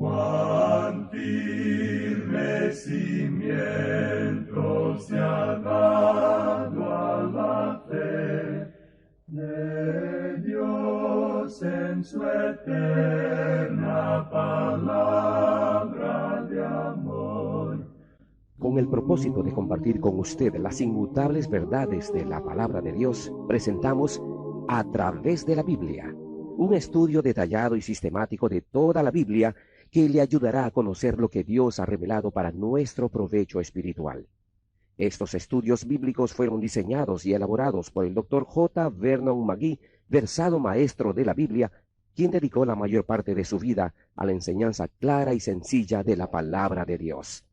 Cuán firme cimiento se ha dado a la fe de Dios en su eterna palabra de amor. Con el propósito de compartir con usted las inmutables verdades de la palabra de Dios, presentamos A través de la Biblia, un estudio detallado y sistemático de toda la Biblia que le ayudará a conocer lo que Dios ha revelado para nuestro provecho espiritual. Estos estudios bíblicos fueron diseñados y elaborados por el Dr. J. Vernon McGee, versado maestro de la Biblia, quien dedicó la mayor parte de su vida a la enseñanza clara y sencilla de la palabra de Dios.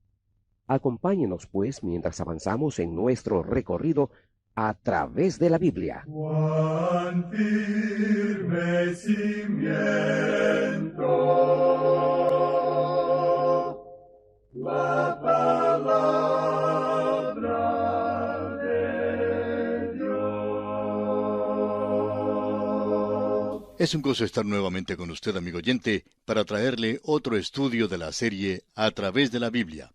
Acompáñenos, pues, mientras avanzamos en nuestro recorrido a través de la Biblia. Cuán firme cimiento la palabra de Dios. Es un gozo estar nuevamente con usted, amigo oyente, para traerle otro estudio de la serie A través de la Biblia.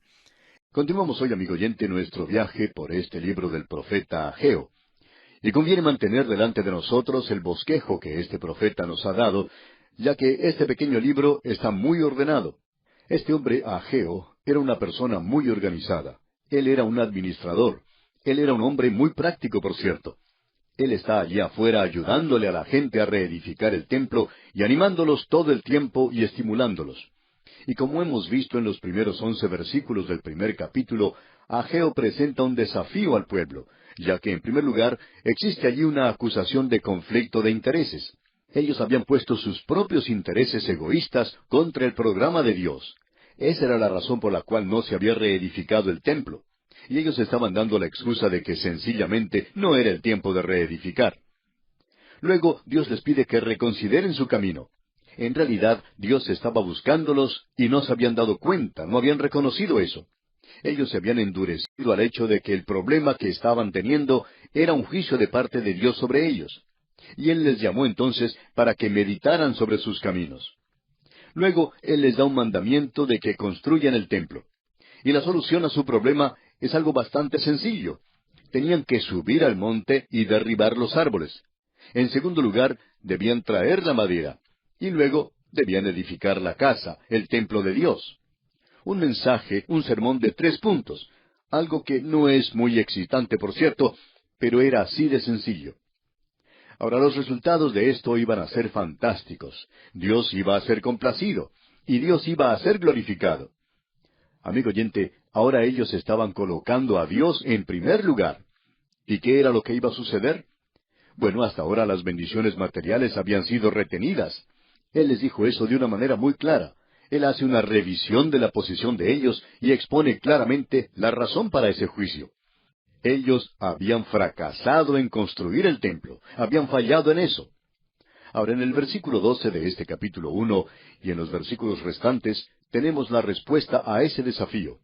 Continuamos hoy, amigo oyente, nuestro viaje por este libro del profeta Ageo. Y conviene mantener delante de nosotros el bosquejo que este profeta nos ha dado, ya que este pequeño libro está muy ordenado. Este hombre, Ageo, era una persona muy organizada. Él era un administrador. Él era un hombre muy práctico, por cierto. Él está allí afuera ayudándole a la gente a reedificar el templo y animándolos todo el tiempo y estimulándolos. Y como hemos visto en los primeros 11 versículos del primer capítulo, Ageo presenta un desafío al pueblo, ya que en primer lugar existe allí una acusación de conflicto de intereses. Ellos habían puesto sus propios intereses egoístas contra el programa de Dios. Esa era la razón por la cual no se había reedificado el templo. Y ellos estaban dando la excusa de que sencillamente no era el tiempo de reedificar. Luego Dios les pide que reconsideren su camino. En realidad, Dios estaba buscándolos y no se habían dado cuenta, no habían reconocido eso. Ellos se habían endurecido al hecho de que el problema que estaban teniendo era un juicio de parte de Dios sobre ellos. Y Él les llamó entonces para que meditaran sobre sus caminos. Luego, Él les da un mandamiento de que construyan el templo. Y la solución a su problema es algo bastante sencillo. Tenían que subir al monte y derribar los árboles. En segundo lugar, debían traer la madera. Y luego debían edificar la casa, el templo de Dios. Un mensaje, un sermón de 3 puntos. Algo que no es muy excitante, por cierto, pero era así de sencillo. Ahora, los resultados de esto iban a ser fantásticos. Dios iba a ser complacido, y Dios iba a ser glorificado. Amigo oyente, ahora ellos estaban colocando a Dios en primer lugar. ¿Y qué era lo que iba a suceder? Bueno, hasta ahora las bendiciones materiales habían sido retenidas. Él les dijo eso de una manera muy clara. Él hace una revisión de la posición de ellos y expone claramente la razón para ese juicio. Ellos habían fracasado en construir el templo, habían fallado en eso. Ahora, en el versículo 12 de este capítulo 1 y en los versículos restantes, tenemos la respuesta a ese desafío.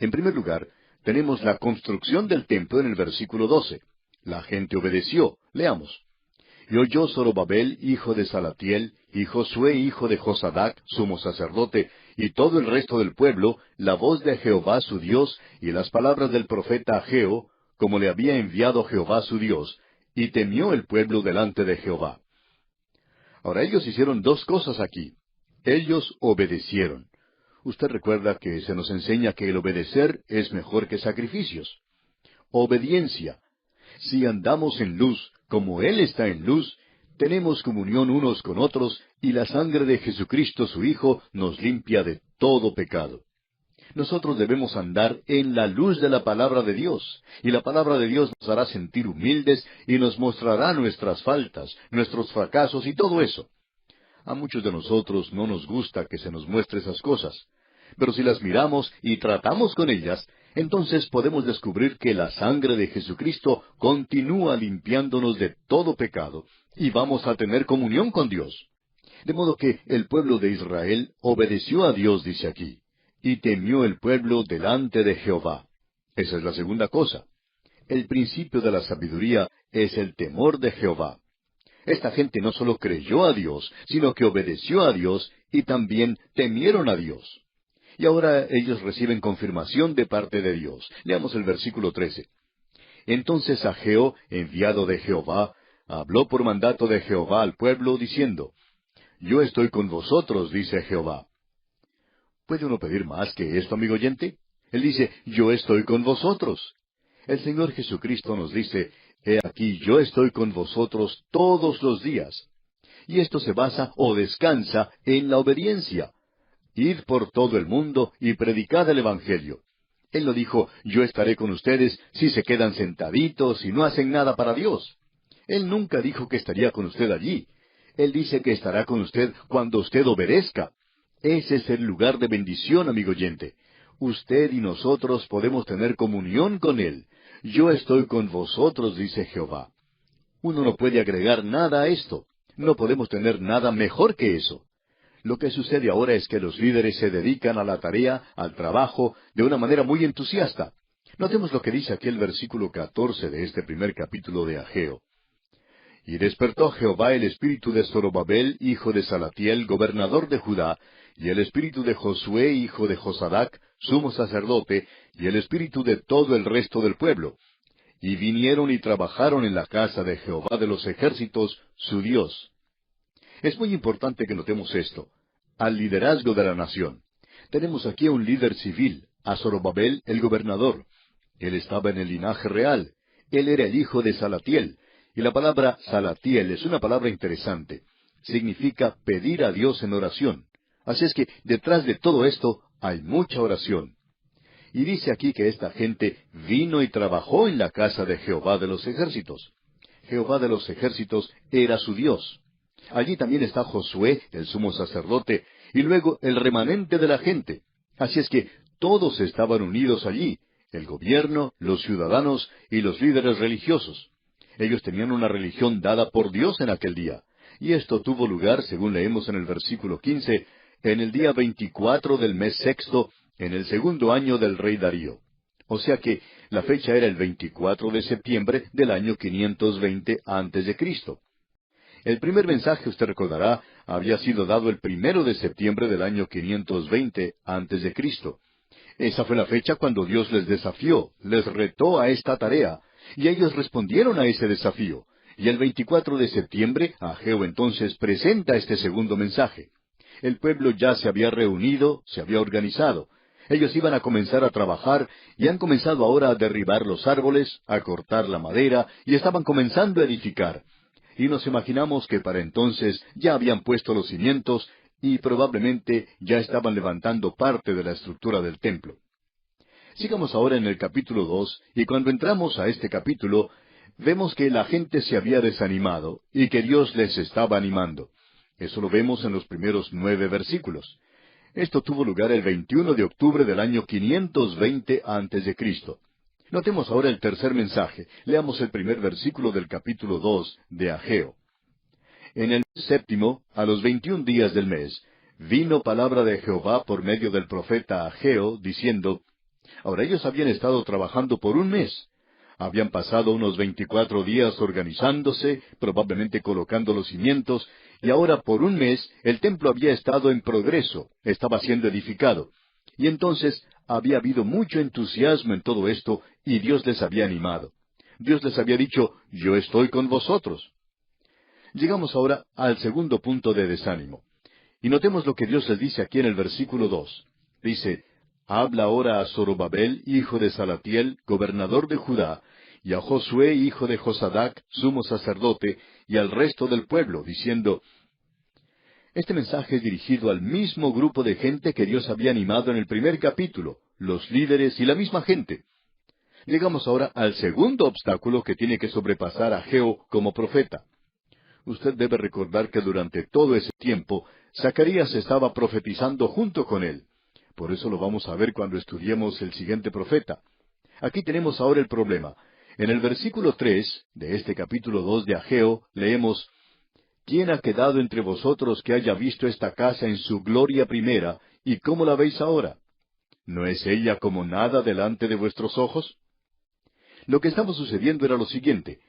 En primer lugar, tenemos la construcción del templo en el versículo 12. La gente obedeció. Leamos. Y oyó Zorobabel, hijo de Salatiel, y Josué, hijo de Josadac, sumo sacerdote, y todo el resto del pueblo, la voz de Jehová su Dios, y las palabras del profeta Ageo, como le había enviado Jehová su Dios, y temió el pueblo delante de Jehová. Ahora ellos hicieron 2 cosas aquí. Ellos obedecieron. Usted recuerda que se nos enseña que el obedecer es mejor que sacrificios. Obediencia. Si andamos en luz, como Él está en luz, tenemos comunión unos con otros, y la sangre de Jesucristo su Hijo nos limpia de todo pecado. Nosotros debemos andar en la luz de la palabra de Dios, y la palabra de Dios nos hará sentir humildes y nos mostrará nuestras faltas, nuestros fracasos y todo eso. A muchos de nosotros no nos gusta que se nos muestre esas cosas, pero si las miramos y tratamos con ellas, entonces podemos descubrir que la sangre de Jesucristo continúa limpiándonos de todo pecado, y vamos a tener comunión con Dios. De modo que el pueblo de Israel obedeció a Dios, dice aquí, y temió el pueblo delante de Jehová. Esa es la segunda cosa. El principio de la sabiduría es el temor de Jehová. Esta gente no solo creyó a Dios, sino que obedeció a Dios y también temieron a Dios. Y ahora ellos reciben confirmación de parte de Dios. Leamos el versículo 13. Entonces Ageo, enviado de Jehová, habló por mandato de Jehová al pueblo, diciendo, Yo estoy con vosotros, dice Jehová. ¿Puede uno pedir más que esto, amigo oyente? Él dice, Yo estoy con vosotros. El Señor Jesucristo nos dice, He aquí, yo estoy con vosotros todos los días. Y esto se basa o descansa en la obediencia. Id por todo el mundo y predicad el Evangelio. Él lo dijo, yo estaré con ustedes si se quedan sentaditos y no hacen nada para Dios. Él nunca dijo que estaría con usted allí. Él dice que estará con usted cuando usted obedezca. Ese es el lugar de bendición, amigo oyente. Usted y nosotros podemos tener comunión con Él. Yo estoy con vosotros, dice Jehová. Uno no puede agregar nada a esto. No podemos tener nada mejor que eso. Lo que sucede ahora es que los líderes se dedican a la tarea, al trabajo, de una manera muy entusiasta. Notemos lo que dice aquí el versículo 14 de este primer capítulo de Ageo. Y despertó Jehová el espíritu de Zorobabel, hijo de Salatiel, gobernador de Judá, y el espíritu de Josué, hijo de Josadac, sumo sacerdote, y el espíritu de todo el resto del pueblo. Y vinieron y trabajaron en la casa de Jehová de los ejércitos, su Dios. Es muy importante que notemos esto. Al liderazgo de la nación. Tenemos aquí a un líder civil, a Zorobabel, el gobernador. Él estaba en el linaje real. Él era el hijo de Salatiel. Y la palabra Salatiel es una palabra interesante. Significa pedir a Dios en oración. Así es que detrás de todo esto hay mucha oración. Y dice aquí que esta gente vino y trabajó en la casa de Jehová de los ejércitos. Jehová de los ejércitos era su Dios. Allí también está Josué, el sumo sacerdote, y luego el remanente de la gente. Así es que todos estaban unidos allí, el gobierno, los ciudadanos y los líderes religiosos. Ellos tenían una religión dada por Dios en aquel día. Y esto tuvo lugar, según leemos en el versículo 15, en el día 24 del mes sexto, en el segundo año del rey Darío. O sea que la fecha era el 24 de septiembre del año 520 antes de Cristo. El primer mensaje, usted recordará, había sido dado el 1 de septiembre del año 520 antes de Cristo. Esa fue la fecha cuando Dios les desafió, les retó a esta tarea, y ellos respondieron a ese desafío. Y el 24 de septiembre, Ageo entonces presenta este segundo mensaje. El pueblo ya se había reunido, se había organizado. Ellos iban a comenzar a trabajar y han comenzado ahora a derribar los árboles, a cortar la madera y estaban comenzando a edificar. Y nos imaginamos que para entonces ya habían puesto los cimientos y probablemente ya estaban levantando parte de la estructura del templo. Sigamos ahora en el capítulo 2, y cuando entramos a este capítulo, vemos que la gente se había desanimado y que Dios les estaba animando. Eso lo vemos en los primeros 9 versículos. Esto tuvo lugar el 21 de octubre del año 520 antes de Cristo. Notemos ahora el tercer mensaje. Leamos el primer versículo del capítulo 2 de Ageo. En el mes séptimo, a los 21 días del mes, vino palabra de Jehová por medio del profeta Ageo, diciendo, ahora ellos habían estado trabajando por un mes. Habían pasado unos 24 días organizándose, probablemente colocando los cimientos, y ahora por un mes el templo había estado en progreso, estaba siendo edificado. Y entonces había habido mucho entusiasmo en todo esto, y Dios les había animado. Dios les había dicho, yo estoy con vosotros. Llegamos ahora al segundo punto de desánimo. Y notemos lo que Dios les dice aquí en el versículo 2. Dice, habla ahora a Zorobabel, hijo de Salatiel, gobernador de Judá, y a Josué, hijo de Josadac, sumo sacerdote, y al resto del pueblo, diciendo, este mensaje es dirigido al mismo grupo de gente que Dios había animado en el primer capítulo, los líderes y la misma gente. Llegamos ahora al segundo obstáculo que tiene que sobrepasar a Ageo como profeta. Usted debe recordar que durante todo ese tiempo, Zacarías estaba profetizando junto con él. Por eso lo vamos a ver cuando estudiemos el siguiente profeta. Aquí tenemos ahora el problema. En el versículo 3 de este capítulo 2 de Ageo, leemos, ¿quién ha quedado entre vosotros que haya visto esta casa en su gloria primera, y cómo la veis ahora? ¿No es ella como nada delante de vuestros ojos? Lo que estaba sucediendo era lo siguiente.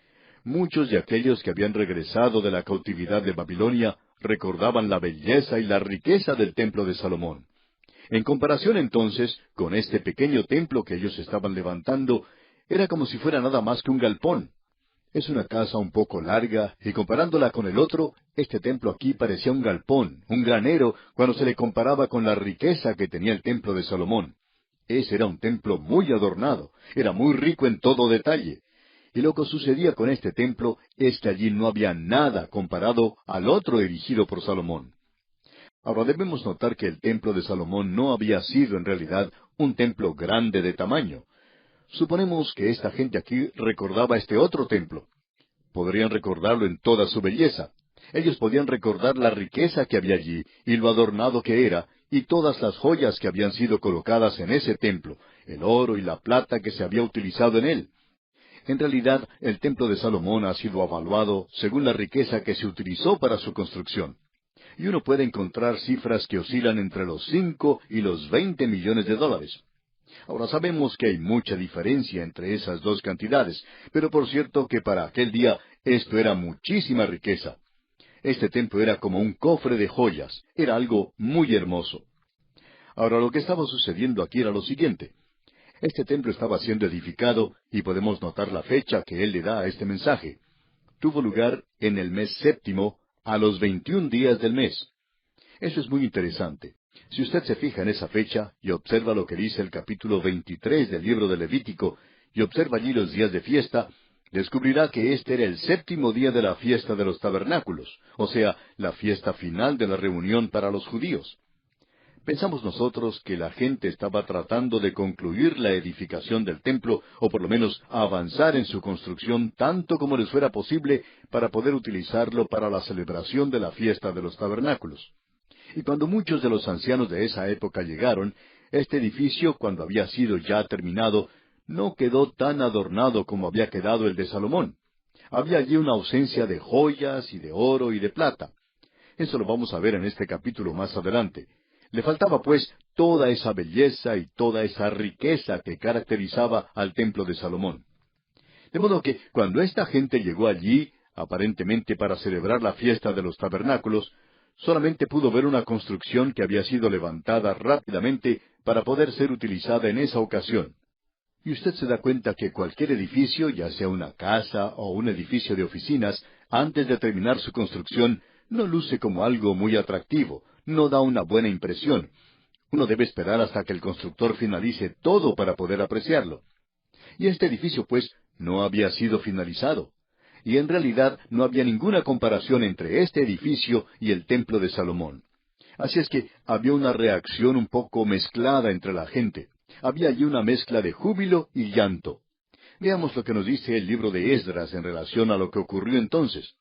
muchos de aquellos que habían regresado de la cautividad de Babilonia recordaban la belleza y la riqueza del templo de Salomón. En comparación entonces con este pequeño templo que ellos estaban levantando, era como si fuera nada más que un galpón. Es una casa un poco larga, y comparándola con el otro, este templo aquí parecía un galpón, un granero, cuando se le comparaba con la riqueza que tenía el templo de Salomón. Ese era un templo muy adornado, era muy rico en todo detalle. Y lo que sucedía con este templo es que allí no había nada comparado al otro erigido por Salomón. Ahora debemos notar que el templo de Salomón no había sido en realidad un templo grande de tamaño. Suponemos que esta gente aquí recordaba este otro templo. Podrían recordarlo en toda su belleza. Ellos podían recordar la riqueza que había allí y lo adornado que era, y todas las joyas que habían sido colocadas en ese templo, el oro y la plata que se había utilizado en él. En realidad, el templo de Salomón ha sido evaluado según la riqueza que se utilizó para su construcción. Y uno puede encontrar cifras que oscilan entre los 5 y los 20 millones de dólares. Ahora sabemos que hay mucha diferencia entre esas dos cantidades, pero por cierto que para aquel día esto era muchísima riqueza. Este templo era como un cofre de joyas, era algo muy hermoso. Ahora lo que estaba sucediendo aquí era lo siguiente. Este templo estaba siendo edificado y podemos notar la fecha que él le da a este mensaje. Tuvo lugar en el mes séptimo, a los 21 días del mes. Eso es muy interesante. Si usted se fija en esa fecha y observa lo que dice el capítulo 23 del libro de Levítico, y observa allí los días de fiesta, descubrirá que este era el séptimo día de la fiesta de los tabernáculos, o sea, la fiesta final de la reunión para los judíos. Pensamos nosotros que la gente estaba tratando de concluir la edificación del templo, o por lo menos avanzar en su construcción tanto como les fuera posible para poder utilizarlo para la celebración de la fiesta de los tabernáculos. Y cuando muchos de los ancianos de esa época llegaron, este edificio, cuando había sido ya terminado, no quedó tan adornado como había quedado el de Salomón. Había allí una ausencia de joyas y de oro y de plata. Eso lo vamos a ver en este capítulo más adelante. Le faltaba pues toda esa belleza y toda esa riqueza que caracterizaba al templo de Salomón. De modo que cuando esta gente llegó allí, aparentemente para celebrar la fiesta de los tabernáculos, solamente pudo ver una construcción que había sido levantada rápidamente para poder ser utilizada en esa ocasión. Y usted se da cuenta que cualquier edificio, ya sea una casa o un edificio de oficinas, antes de terminar su construcción, no luce como algo muy atractivo, no da una buena impresión. Uno debe esperar hasta que el constructor finalice todo para poder apreciarlo. Y este edificio, pues, no había sido finalizado. Y en realidad no había ninguna comparación entre este edificio y el templo de Salomón. Así es que había una reacción un poco mezclada entre la gente. Había allí una mezcla de júbilo y llanto. Veamos lo que nos dice el libro de Esdras en relación a lo que ocurrió entonces.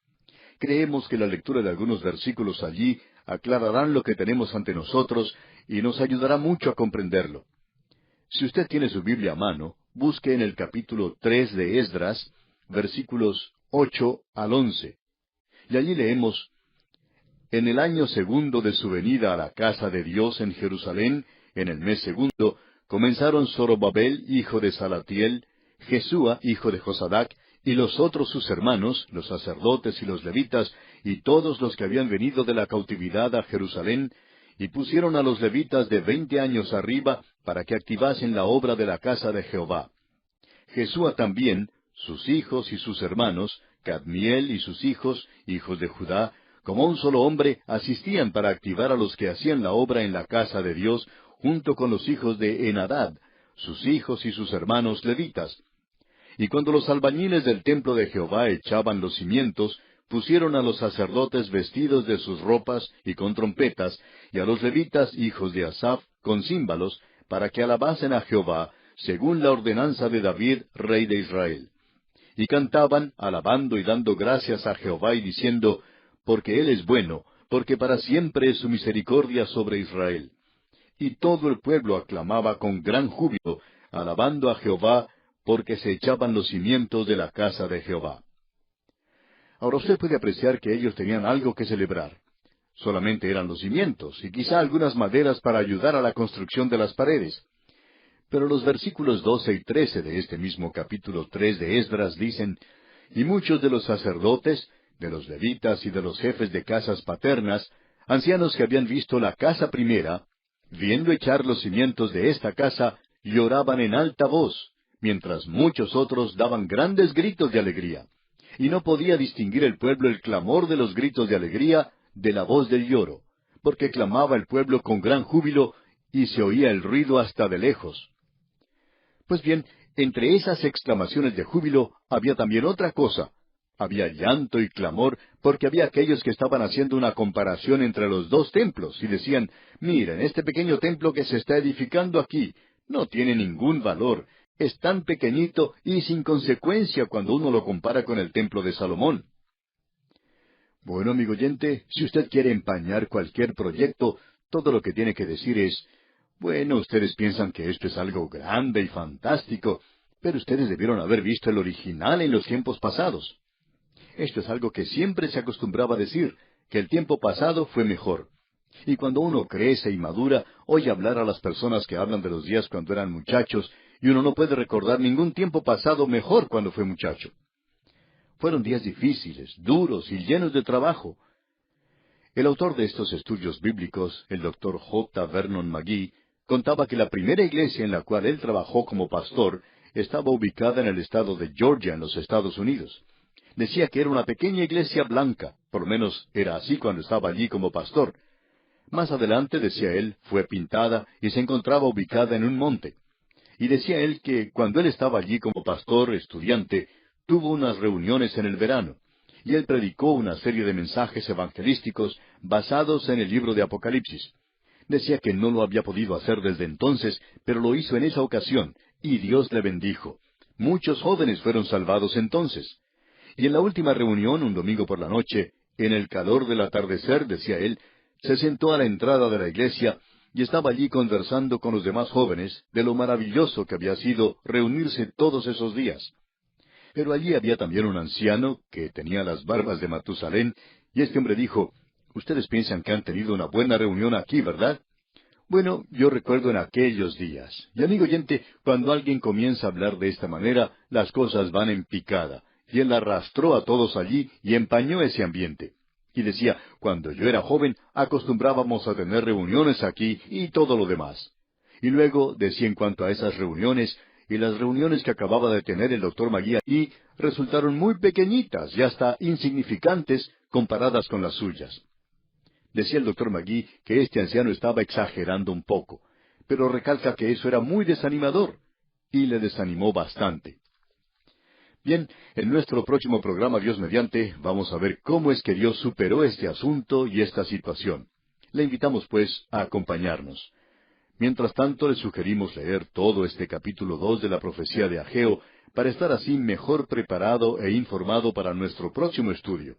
Creemos que la lectura de algunos versículos allí aclararán lo que tenemos ante nosotros y nos ayudará mucho a comprenderlo. Si usted tiene su Biblia a mano, busque en el capítulo 3 de Esdras, versículos 8 al 11. Y allí leemos: En el año segundo de su venida a la casa de Dios en Jerusalén, en el mes segundo, comenzaron Zorobabel, hijo de Salatiel, Jesúa, hijo de Josadac, y los otros sus hermanos, los sacerdotes y los levitas, y todos los que habían venido de la cautividad a Jerusalén, y pusieron a los levitas de 20 años arriba para que activasen la obra de la casa de Jehová. Jesúa también, sus hijos y sus hermanos, Cadmiel y sus hijos, hijos de Judá, como un solo hombre, asistían para activar a los que hacían la obra en la casa de Dios, junto con los hijos de Enadad, sus hijos y sus hermanos levitas. Y cuando los albañiles del templo de Jehová echaban los cimientos, pusieron a los sacerdotes vestidos de sus ropas y con trompetas, y a los levitas, hijos de Asaph, con címbalos, para que alabasen a Jehová, según la ordenanza de David, rey de Israel. Y cantaban, alabando y dando gracias a Jehová y diciendo: Porque Él es bueno, porque para siempre es su misericordia sobre Israel. Y todo el pueblo aclamaba con gran júbilo, alabando a Jehová, porque se echaban los cimientos de la casa de Jehová. Ahora usted puede apreciar que ellos tenían algo que celebrar. Solamente eran los cimientos, y quizá algunas maderas para ayudar a la construcción de las paredes. Pero los versículos 12 y 13 de este mismo capítulo 3 de Esdras dicen: y muchos de los sacerdotes, de los levitas y de los jefes de casas paternas, ancianos que habían visto la casa primera, viendo echar los cimientos de esta casa, lloraban en alta voz, mientras muchos otros daban grandes gritos de alegría. Y no podía distinguir el pueblo el clamor de los gritos de alegría de la voz del lloro, porque clamaba el pueblo con gran júbilo, y se oía el ruido hasta de lejos. Pues bien, entre esas exclamaciones de júbilo había también otra cosa. Había llanto y clamor, porque había aquellos que estaban haciendo una comparación entre los dos templos, y decían, miren, este pequeño templo que se está edificando aquí no tiene ningún valor, es tan pequeñito y sin consecuencia cuando uno lo compara con el templo de Salomón. Bueno, amigo oyente, si usted quiere empañar cualquier proyecto, todo lo que tiene que decir es, bueno, ustedes piensan que esto es algo grande y fantástico, pero ustedes debieron haber visto el original en los tiempos pasados. Esto es algo que siempre se acostumbraba a decir, que el tiempo pasado fue mejor. Y cuando uno crece y madura, oye hablar a las personas que hablan de los días cuando eran muchachos, y uno no puede recordar ningún tiempo pasado mejor cuando fue muchacho. Fueron días difíciles, duros y llenos de trabajo. El autor de estos estudios bíblicos, el Dr. J. Vernon McGee, contaba que la primera iglesia en la cual él trabajó como pastor estaba ubicada en el estado de Georgia, en los Estados Unidos. Decía que era una pequeña iglesia blanca, por lo menos era así cuando estaba allí como pastor. Más adelante, decía él, fue pintada y se encontraba ubicada en un monte. Y decía él que cuando él estaba allí como pastor estudiante, tuvo unas reuniones en el verano, y él predicó una serie de mensajes evangelísticos basados en el libro de Apocalipsis. Decía que no lo había podido hacer desde entonces, pero lo hizo en esa ocasión, y Dios le bendijo. Muchos jóvenes fueron salvados entonces. Y en la última reunión, un domingo por la noche, en el calor del atardecer, decía él, se sentó a la entrada de la iglesia y estaba allí conversando con los demás jóvenes de lo maravilloso que había sido reunirse todos esos días. Pero allí había también un anciano que tenía las barbas de Matusalén, y este hombre dijo, «Ustedes piensan que han tenido una buena reunión aquí, ¿verdad?» Bueno, yo recuerdo en aquellos días. Y amigo oyente, cuando alguien comienza a hablar de esta manera, las cosas van en picada. Y él arrastró a todos allí y empañó ese ambiente. Y decía, cuando yo era joven, acostumbrábamos a tener reuniones aquí y todo lo demás. Y luego decía en cuanto a esas reuniones, y las reuniones que acababa de tener el doctor McGee allí resultaron muy pequeñitas y hasta insignificantes comparadas con las suyas. Decía el doctor McGee que este anciano estaba exagerando un poco, pero recalca que eso era muy desanimador, y le desanimó bastante. Bien, en nuestro próximo programa, Dios mediante, vamos a ver cómo es que Dios superó este asunto y esta situación. Le invitamos, pues, a acompañarnos. Mientras tanto, le sugerimos leer todo este capítulo 2 de la profecía de Ageo, para estar así mejor preparado e informado para nuestro próximo estudio.